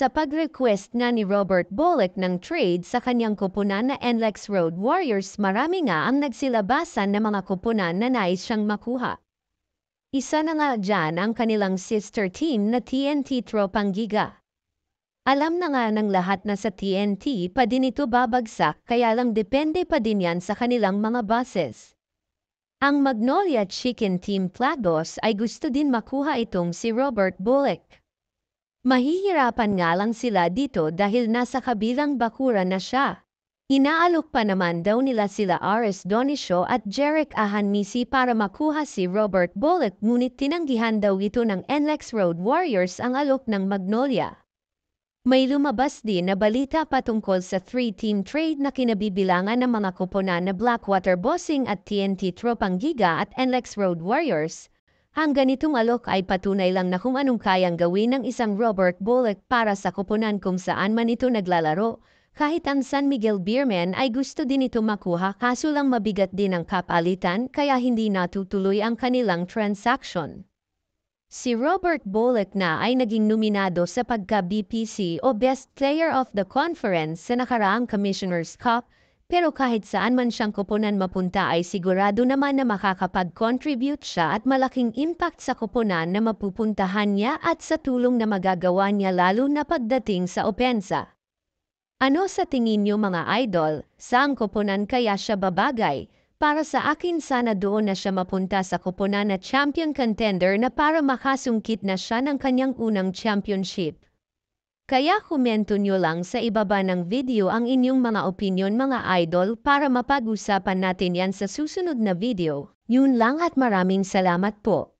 Sa pag-request nga ni Robert Bolick ng trade sa kanyang koponan na NLEX Road Warriors, marami nga ang nagsilabasan na mga koponan na nais siyang makuha. Isa na nga dyan ang kanilang sister team na TNT Tropang Giga. Alam na nga ng lahat na sa TNT pa din ito babagsak, kaya lang depende pa din yan sa kanilang mga bosses. Ang Magnolia Chicken Team Plagos ay gusto din makuha itong si Robert Bolick. Mahihirapan nga lang sila dito dahil nasa kabilang bakuran na siya. Inaalok pa naman daw nila sila Aris Donicio at Jeric Ahanmisi para makuha si Robert Bolick, ngunit tinanggihan daw ito ng NLEX Road Warriors ang alok ng Magnolia. May lumabas din na balita patungkol sa 3-team trade na kinabibilangan ng mga koponan na Blackwater Bossing at TNT Tropang Giga at NLEX Road Warriors. Ang ganitong alok ay patunay lang na kung anong kayang gawin ng isang Robert Bolick para sa koponan kung saan man ito naglalaro. Kahit ang San Miguel Beermen ay gusto din ito makuha, kaso lang mabigat din ang kapalitan kaya hindi natutuloy ang kanilang transaction. Si Robert Bolick na ay naging nominado sa pagka-BPC o Best Player of the Conference sa nakaraang Commissioner's Cup. Pero kahit saan man siyang koponan mapunta ay sigurado naman na makakapag-contribute siya at malaking impact sa koponan na mapupuntahan niya at sa tulong na magagawa niya lalo na pagdating sa opensa. Ano sa tingin niyo mga idol, saang koponan kaya siya babagay? Para sa akin sana doon na siya mapunta sa koponan na champion contender na para makasungkit na siya ng kanyang unang championship. Kaya komento nyo lang sa ibaba ng video ang inyong mga opinion mga idol para mapag-usapan natin yan sa susunod na video. Yun lang at maraming salamat po.